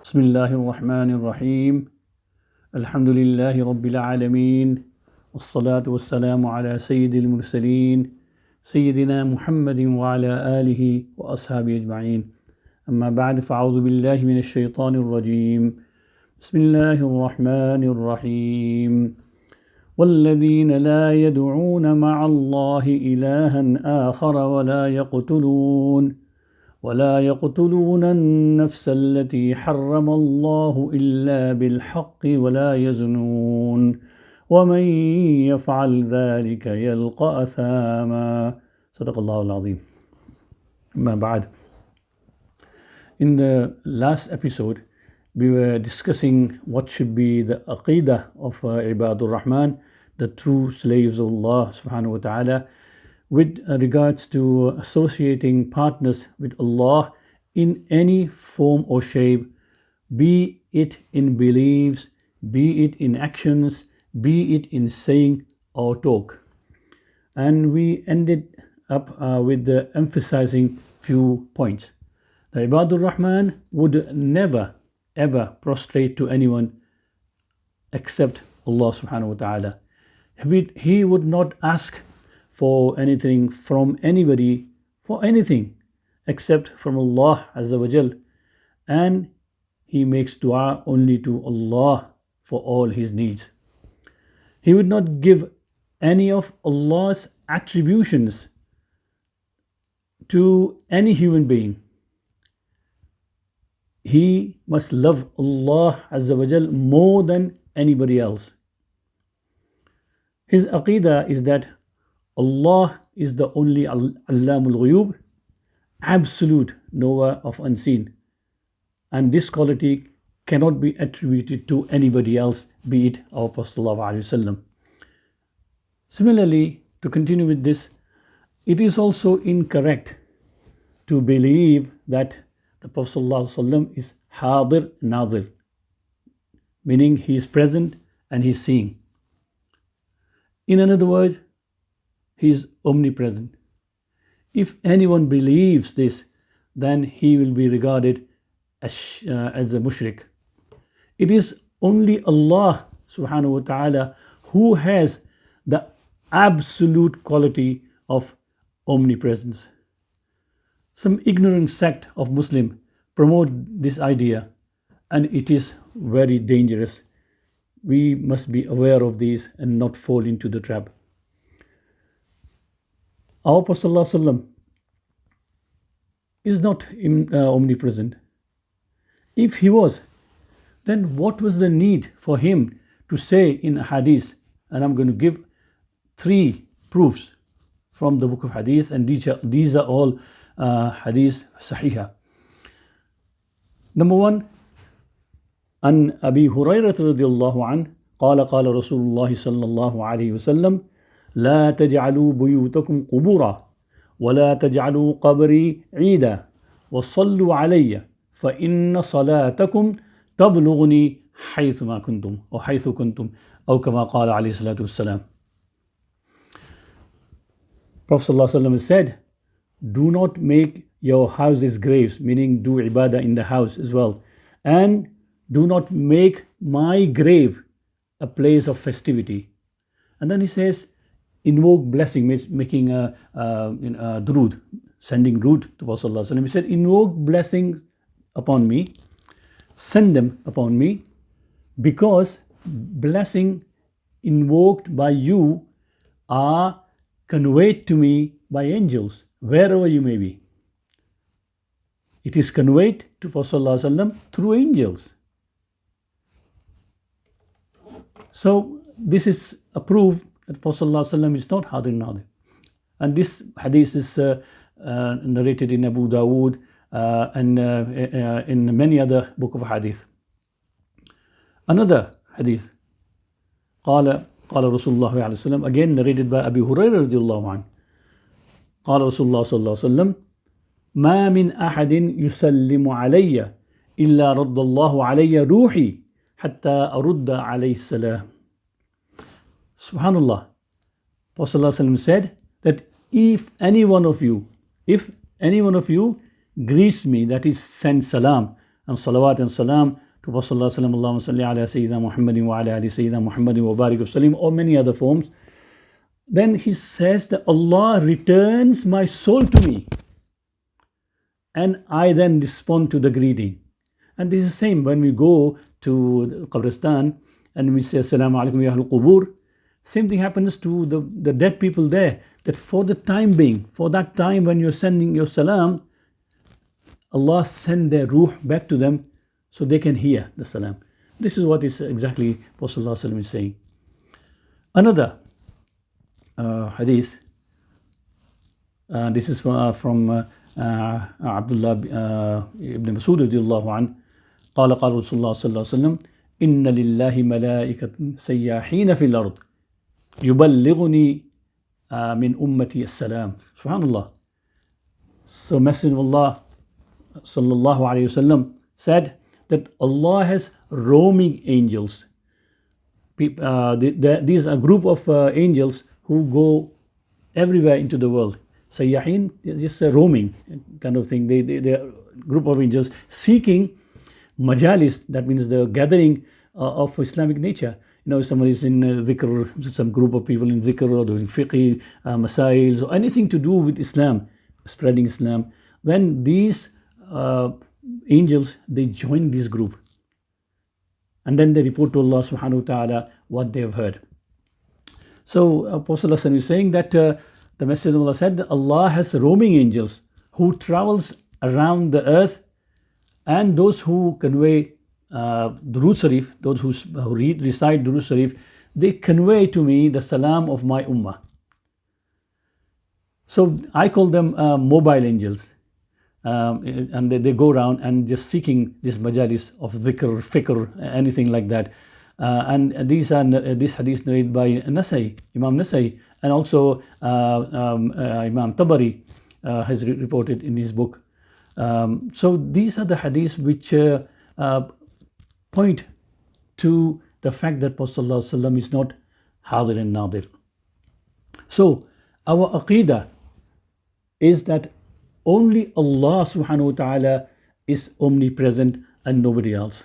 بسم الله الرحمن الرحيم الحمد لله رب العالمين والصلاة والسلام على سيد المرسلين سيدنا محمد وعلى آله وأصحابه أجمعين أما بعد فأعوذ بالله من الشيطان الرجيم بسم الله الرحمن الرحيم والذين لا يدعون مع الله إلها آخر ولا يقتلون النفس التي حرم الله إلا بالحق ولا يزنون ومن يفعل ذلك يلقى أثاما صدق الله العظيم. أما بعد. In the last episode, we were discussing what should be the aqidah of Ibadur Rahman, the true slaves of Allah subhanahu wa ta'ala, with regards to associating partners with Allah in any form or shape, be it in beliefs, be it in actions, be it in saying or talk. And we ended up with emphasizing few points. The Ibadur Rahman would never ever prostrate to anyone except Allah subhanahu wa ta'ala. He would not ask for anything from anybody for anything except from Allah Azza wa Jal, and he makes dua only to Allah for all his needs. He would not give any of Allah's attributions to any human being. He must love Allah Azza wa Jal more than anybody else. His aqidah is that Allah is the only Allamul Ghuyub, absolute knower of unseen, and this quality cannot be attributed to anybody else, be it our Prophet ﷺ. Similarly, to continue with this, it is also incorrect to believe that the Prophet ﷺ is Hadir Nadir, meaning he is present and he is seeing. In another word, he is omnipresent. If anyone believes this, then he will be regarded as a mushrik. It is only Allah subhanahu wa ta'ala who has the absolute quality of omnipresence. Some ignorant sect of Muslim promote this idea, and it is very dangerous. We must be aware of these and not fall into the trap. Our Prophet ﷺ is not omnipresent. If he was, then what was the need for him to say in a hadith? And I'm going to give 3 proofs from the book of hadith, and these are all hadith sahihah. Number 1, عن أبي هريرة رضي الله عنه قال قال رسول الله صلى الله عليه وسلم لا تجعلوا بيوتكم قبورا ولا تجعلوا قبري عيدا وصلوا علي فإن صلاتكم تبلغني حيثما كنتم أو حيث كنتم أو كما قال عليه الصلاة والسلام. Prophet ﷺ said, do not make your houses graves, meaning do ibadah in the house as well, and do not make my grave a place of festivity. And then he says, invoke blessing, making a durood, sending durood to Prophet ﷺ. He said, invoke blessings upon me, send them upon me, because blessing invoked by you are conveyed to me by angels, wherever you may be. It is conveyed to Prophet ﷺ through angels. So this is a proof that Prophet ﷺ is not Hadir Nadir. And this hadith is narrated in Abu Dawood and in many other book of hadith. Another hadith, قال رسول الله عليه وسلم, again narrated by Abu Hurairah رضي الله عنه, قال رسول الله صلى الله عليه وسلم ما من أحد يسلم علي إلا رد الله علي روحي حتى أرد عليه السلام. Subhanallah. Prophet ﷺ said that if any one of you greets me, that is send salam, and salawat and salam to Prophet sallallahu Allahumma salli ala Sayyidina Muhammadin wa ala ali Sayyidina Muhammadin wa barik wa salim, or many other forms, then he says that Allah returns my soul to me, and I then respond to the greeting. And this is the same when we go to the Qabristan and we say Assalamu alaikum ya ahlul qubur. Same thing happens to the dead people there, that for the time being, for that time when you're sending your salam, Allah send their ruh back to them so they can hear the salam. This is what is exactly Prophet ﷺ is saying. Another hadith, this is from Abdullah ibn Masud radiyallahu anhu. قال قال رسول الله صلى الله عليه وسلم إن لله ملائكة سياحين في الأرض يبلغني من أمتي السلام. Subhanallah. So Messenger of Allah sallallahu alayhi wasallam said that Allah has roaming angels. These are a group of angels who go everywhere into the world. Sayyahin is just a roaming kind of thing. They are a group of angels seeking majalis, that means the gathering of Islamic nature. You know, someone is in dhikr, some group of people in dhikr or doing fiqh, masails, or anything to do with Islam, spreading Islam, then these angels, they join this group. And then they report to Allah subhanahu wa ta'ala what they have heard. So Prophet is saying that the Messenger of Allah said that Allah has roaming angels who travels around the earth, and those who convey Durood Sharif, those who recite Durood Sharif, they convey to me the salam of my ummah. So I call them mobile angels. And they go around and just seeking this majalis of dhikr, fikr, anything like that. And this hadith narrated by Nasai, Imam Nasai, and also Imam Tabari has reported in his book. So these are the hadiths which point to the fact that Prophet ﷺ is not Hadir and Nadir. So our aqidah is that only Allah subhanahu wa ta'ala is omnipresent and nobody else.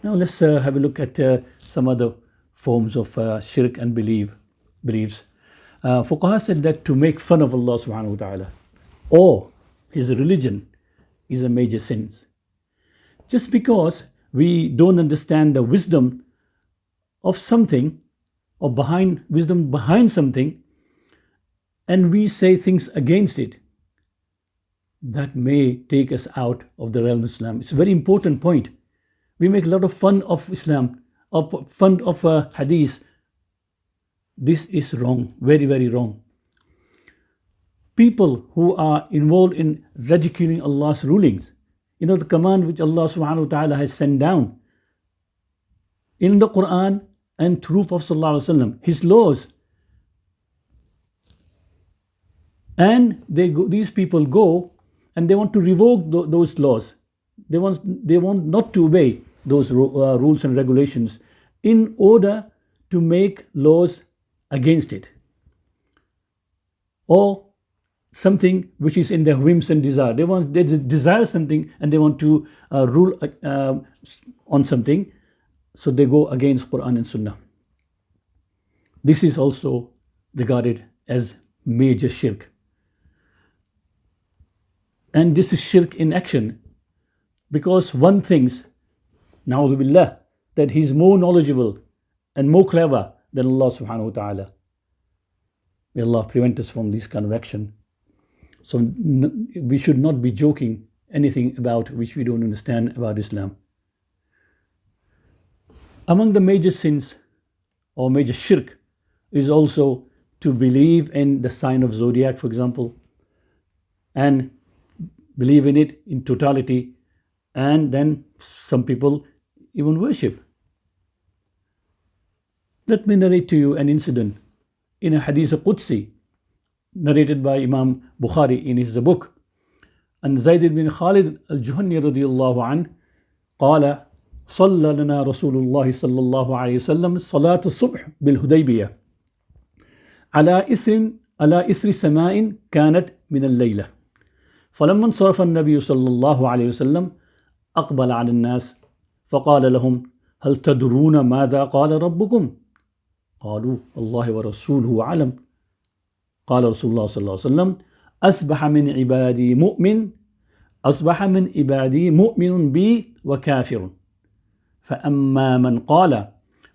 Now let's have a look at some other forms of shirk and beliefs. Fuqaha said that to make fun of Allah subhanahu wa ta'ala or his religion is a major sin. Just because we don't understand the wisdom of something or wisdom behind something, and we say things against it, that may take us out of the realm of Islam. It's a very important point. We make a lot of fun of Islam, or fun of hadith. This is wrong, very, very wrong. People who are involved in ridiculing Allah's rulings, you know, the command which Allah subhanahu wa ta'ala has sent down in the Qur'an and through Prophet sallallahu alaihi wasallam, his laws, and these people go and they want to revoke those laws. They want not to obey those rules and regulations in order to make laws against it, or something which is in their whims and desire. They desire something and they want to rule on something, so they go against Quran and Sunnah. This is also regarded as major shirk. And this is shirk in action, because one thinks, na'udhu billah, that he's more knowledgeable and more clever than Allah subhanahu wa ta'ala. May Allah prevent us from this kind of action. So we should not be joking anything about which we don't understand about Islam. Among the major sins or major shirk is also to believe in the sign of zodiac, for example, and believe in it in totality, and then some people even worship. Let me narrate to you an incident in a hadith Qudsi narrated by Imam Bukhari in his book. And Zayd bin Khalid al-Juhani radiyallahu an قال صلى لنا رسول الله صلى الله عليه وسلم صلاة الصبح بالهديبية على إثر سماء كانت من الليلة. فلما انصرف النبي صلى الله عليه وسلم أقبل على الناس فقال لهم هل تدرون ماذا قال ربكم؟ قالوا الله ورسوله أعلم. قال رسول الله صلى الله عليه وسلم أصبح من عبادي مؤمن بي وكافر، فأما من قال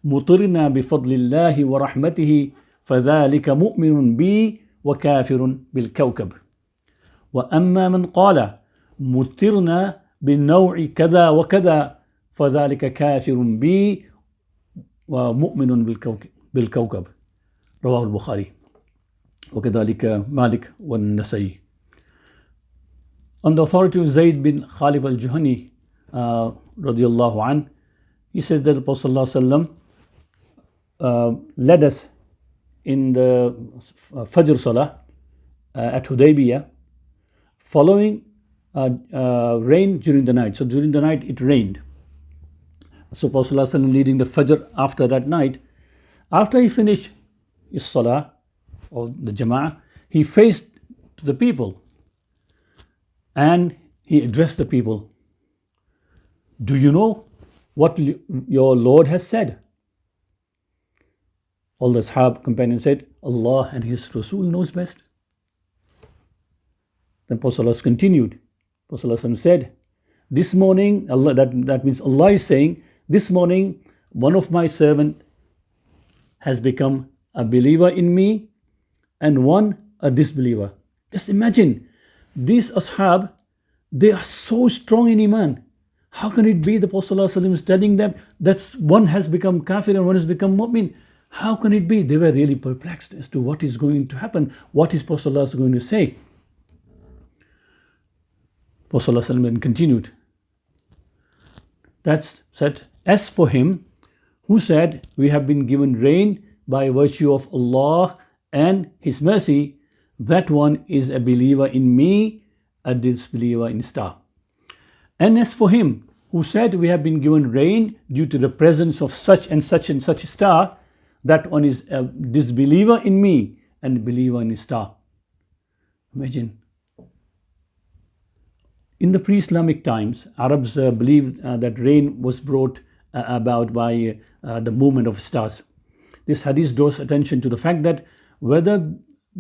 مطرنا بفضل الله ورحمته فذلك مؤمن بي وكافر بالكوكب، وأما من قال مطرنا بالنوع كذا وكذا فذلك كافر بي ومؤمن بالكوكب. رواه البخاري وكذلك مالك والنسائي. On the authority of Zayd bin Khalib al-Juhani radiallahu an, he says that the Prophet led us in the Fajr Salah at Hudaybiyah following rain during the night. So during the night it rained. So Prophet leading the Fajr after that night. After he finished his Salah or the Jama'ah, he faced to the people and he addressed the people. Do you know what your Lord has said? All the Ashab companions said, Allah and His Rasul knows best. Then Prophet continued. Prophet said, this morning, Allah, that means Allah is saying, this morning one of my servants has become a believer in me and one a disbeliever. Just imagine, these ashab, they are so strong in iman. How can it be the Prophet ﷺ is telling them that one has become kafir and one has become mu'min? How can it be? They were really perplexed as to what is going to happen. What is Prophet ﷺ going to say? Prophet ﷺ continued. That's said, as for him who said, we have been given rain by virtue of Allah and His mercy, that one is a believer in me, a disbeliever in star. And as for him who said, we have been given rain due to the presence of such and such and such a star, that one is a disbeliever in me and a believer in a star. Imagine. In the pre-Islamic times, Arabs believed that rain was brought about by the movement of stars. This hadith draws attention to the fact that whether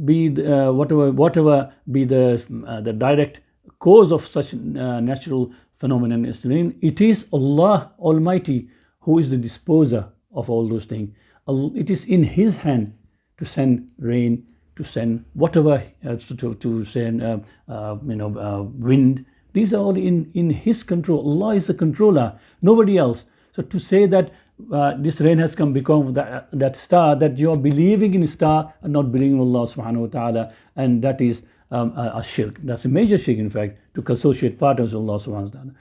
be whatever be the direct cause of such natural phenomenon is rain, it is Allah Almighty who is the disposer of all those things. It is in His hand to send rain, to send whatever, to send wind. These are all in His control. Allah is the controller, nobody else. So to say that this rain has come because of that star, that you are believing in a star and not believing in Allah subhanahu wa ta'ala, and that is a shirk. That's a major shirk, in fact, to associate partners with Allah subhanahu wa ta'ala.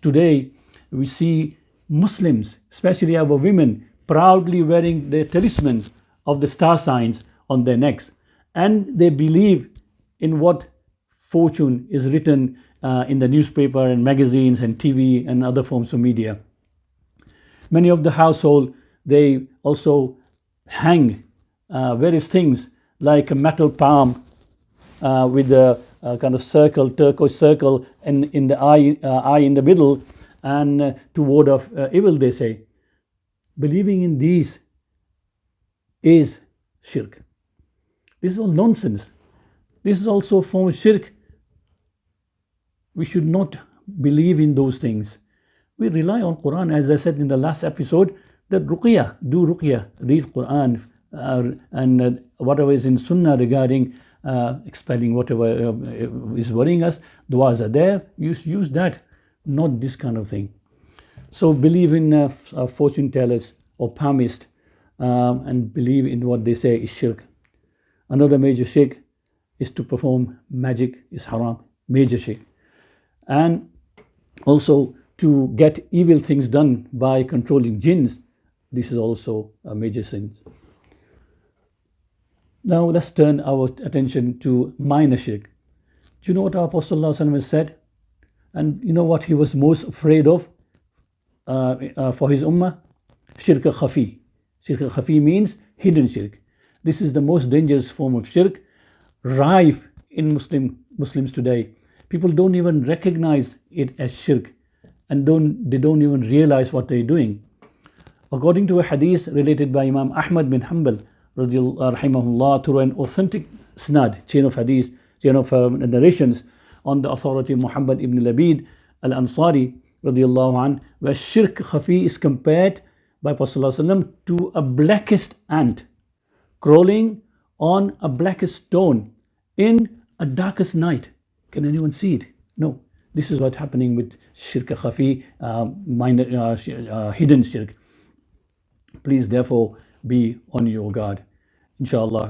Today, we see Muslims, especially our women, proudly wearing their talismans of the star signs on their necks, and they believe in what fortune is written in the newspaper and magazines and TV and other forms of media. Many of the household, they also hang various things like a metal palm with a kind of circle, turquoise circle, and in the eye in the middle, and to ward off evil, they say. Believing in these is shirk. This is all nonsense. This is also a form of shirk. We should not believe in those things. We rely on Qur'an, as I said in the last episode, that ruqyah, do ruqyah, read Qur'an, and whatever is in Sunnah regarding expelling whatever is worrying us, du'as are there, use that, not this kind of thing. So believe in fortune tellers or palmist and believe in what they say is shirk. Another major shirk is to perform magic, is haram, major shirk. And also to get evil things done by controlling jinns, this is also a major sin. Now let's turn our attention to minor shirk. Do you know what our Apostle ﷺ said? And you know what he was most afraid of for his ummah? Shirk khafi. Shirk khafi means hidden shirk. This is the most dangerous form of shirk, rife in Muslims today. People don't even recognize it as shirk. and they don't even realize what they're doing. According to a hadith related by Imam Ahmad bin Hanbal, rahimahullah, through an authentic snad, chain of hadith, chain of narrations on the authority of Muhammad ibn Labid al-Ansari, radiallahu anh, where shirk khafi is compared by Prophet ﷺ to a blackest ant crawling on a blackest stone in a darkest night. Can anyone see it? No. This is what's happening with shirk khafi, hidden shirk. Please therefore be on your guard. Inshallah.